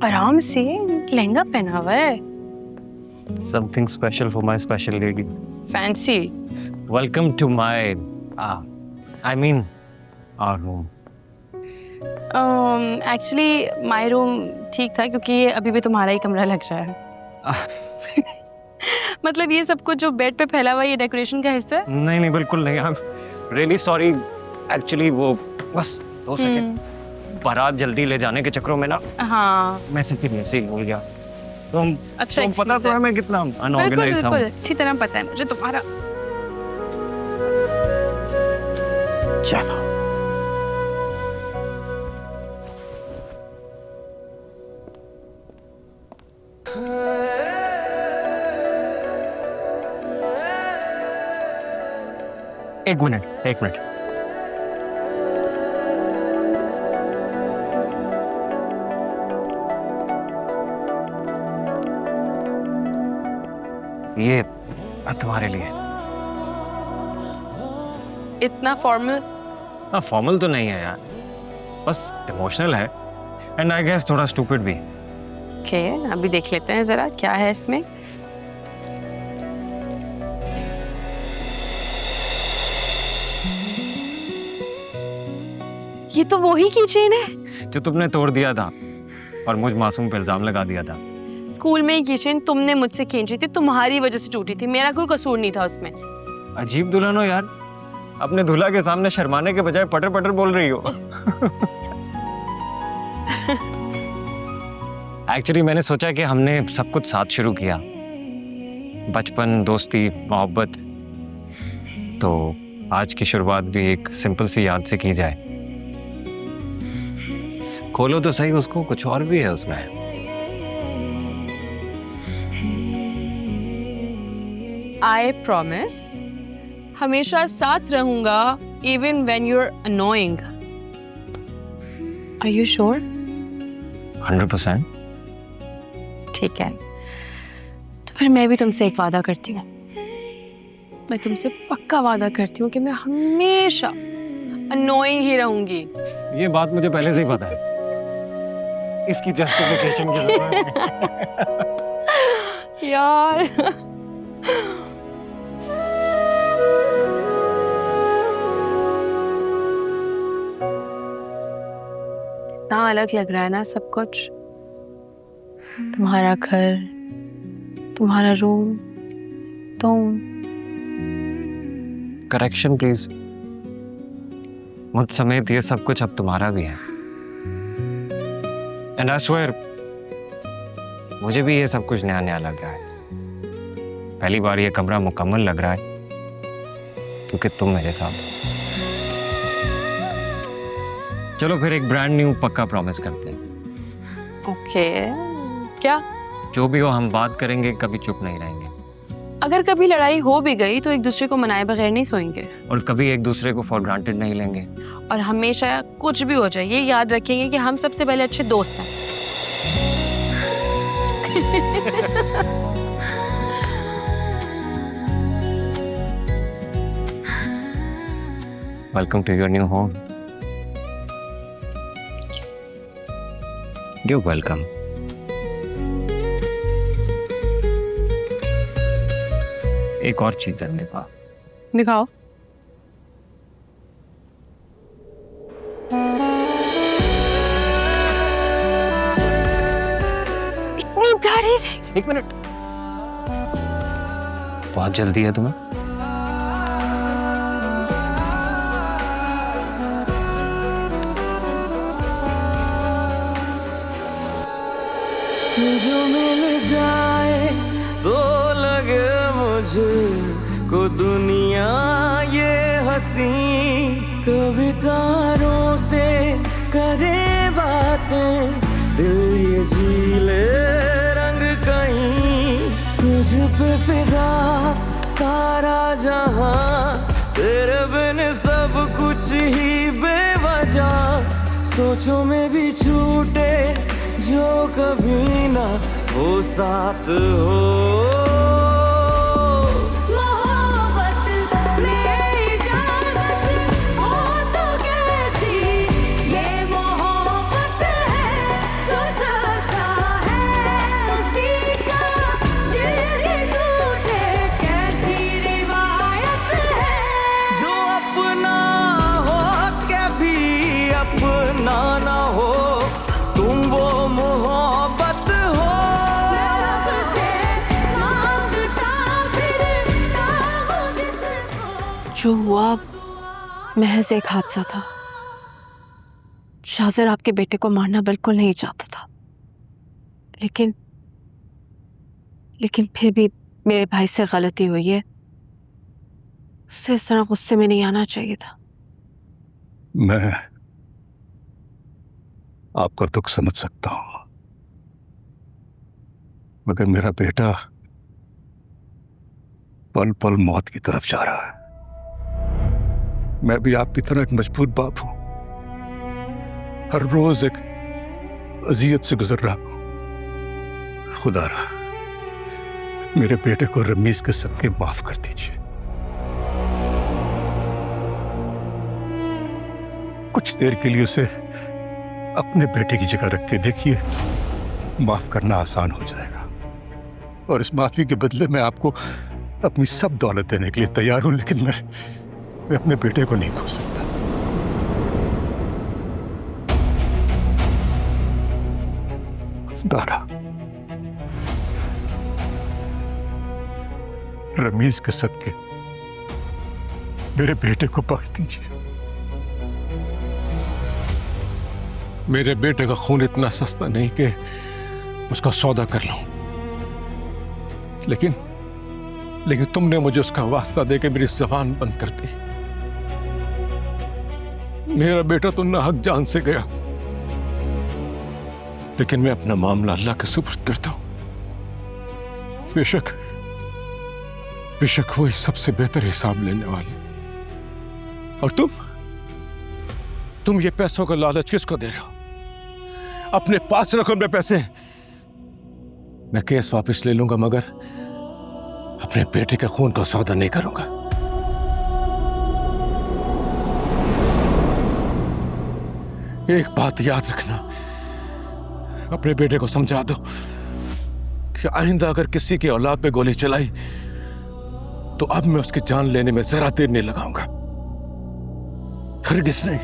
आराम से, लहंगा पहना हुआ है। Something special for my special lady. Fancy. Welcome to my, I mean, our room. Actually my room ठीक था क्योंकि ये अभी भी तुम्हारा ही कमरा लग रहा है। मतलब ये सब कुछ जो बेड पे फैला हुआ है ये डेकोरेशन का हिस्सा है? नहीं नहीं बिल्कुल नहीं। I'm really sorry. Actually वो बस 2 सेकंड बारात जल्दी ले जाने के चक्करों में ना हाँ। मैं सिर्फ ऐसे ही भूल गया। तुम अच्छा तुम पता तो है मैं कितना अनऑर्गेनाइज्ड हूँ। बिल्कुल अच्छी तरह पता है मुझे तुम्हारा। चलो एक मिनट। ये तुम्हारे लिए। इतना फॉर्मल? फॉर्मल तो नहीं है यार, बस इमोशनल है एंड आई गेस थोड़ा स्टूपिड भी। ओके, अभी देख लेते हैं जरा क्या है इसमें। ये तो वही कीचेन है जो तुमने तोड़ दिया था और मुझ मासूम पे इल्जाम लगा दिया था। स्कूल में ये कीचेन तुमने मुझसे खींची थी, तुम्हारी वजह से टूटी थी, मेरा कोई कसूर नहीं था उसमें। अजीब दुल्हन हो यार, अपने दूल्हा के सामने शर्माने के बजाय पटर पटर बोल रही हो। एक्चुअली मैंने सोचा कि हमने सब कुछ साथ शुरू किया, बचपन, दोस्ती, मोहब्बत, तो आज की शुरुआत भी एक सिंपल सी याद से की जाए। खोलो तो सही उसको, कुछ और भी है उसमें। I promise हमेशा साथ रहूंगा even when you're annoying. Are you sure? 100%। ठीक है, तो फिर मैं भी तुमसे एक वादा करती हूँ। मैं तुमसे पक्का वादा करती हूँ कि मैं हमेशा annoying ही रहूंगी। ये बात मुझे पहले से ही पता है, इसकी जस्टिफिकेशन की जरूरत है। यार इतना अलग लग रहा है ना सब कुछ। तुम्हारा घर, तुम्हारा रूम, तुम। करेक्शन प्लीज, मुझ समेत ये सब कुछ अब तुम्हारा भी है। एंड आई स्वेयर मुझे भी ये सब कुछ नया नया लग रहा है। पहली बार ये कमरा मुकम्मल लग रहा है क्योंकि तुम मेरे साथ हो। चलो फिर एक ब्रांड न्यू पक्का प्रॉमिस करते हैं। ओके, क्या? जो भी हो हम बात करेंगे, कभी चुप नहीं रहेंगे। अगर कभी लड़ाई हो भी गई तो एक दूसरे को मनाए बगैर नहीं सोएंगे। और कभी एक दूसरे को फॉर ग्रांटेड नहीं लेंगे। और हमेशा कुछ भी हो जाए ये याद रखेंगे कि हम सबसे पहले अच्छे दोस्त हैं। Welcome to your new home. You're welcome. एक और चीज करने का। दिखाओ। इतनी प्यारी। एक मिनट, बहुत जल्दी है तुम्हें? जो मिल जाए तो लगे मुझे को दुनिया ये हंसी, कभी तारों से करे बातें, दिल ये झीले रंग कहीं, तुझ पे फिदा सारा जहां, तेरे बिन सब कुछ ही बेवजह, सोचों में भी छूटे जो कभी ना हो साथ हो। जो हुआ महज एक हादसा था। शाजिर आपके बेटे को मारना बिल्कुल नहीं चाहता था, लेकिन फिर भी मेरे भाई से गलती हुई है। उसे इस तरह गुस्से में नहीं आना चाहिए था। मैं आपका दुख समझ सकता हूं, मगर मेरा बेटा पल पल मौत की तरफ जा रहा है। मैं भी आपकी तरह एक मजबूर बाप हूं, हर रोज एक अजियत से गुजर रहा हूं। खुदा रहा मेरे बेटे को रमीज के सदके माफ कर दीजिए। कुछ देर के लिए उसे अपने बेटे की जगह रख के देखिए, माफ करना आसान हो जाएगा। और इस माफी के बदले मैं आपको अपनी सब दौलत देने के लिए तैयार हूं, लेकिन मैं अपने बेटे को नहीं खो सकता। दारा, रमीज के सदके मेरे बेटे को बख्श दीजिए। मेरे बेटे का खून इतना सस्ता नहीं कि उसका सौदा कर लूं, लेकिन तुमने मुझे उसका वास्ता देके मेरी जबान बंद कर दी। मेरा बेटा तो नाहक जान से गया, लेकिन मैं अपना मामला अल्लाह के सुपुर्द करता हूं। बेशक वही सबसे बेहतर हिसाब लेने वाले। और तुम ये पैसों का लालच किसको दे रहे हो? अपने पास रखो मेरे पैसे। मैं केस वापस ले लूंगा, मगर अपने बेटे के खून का सौदा नहीं करूंगा। एक बात याद रखना, अपने बेटे को समझा दो कि आइंदा अगर किसी की औलाद पे गोली चलाई तो अब मैं उसकी जान लेने में जरा देर नहीं लगाऊंगा। हरगिज़ नहीं।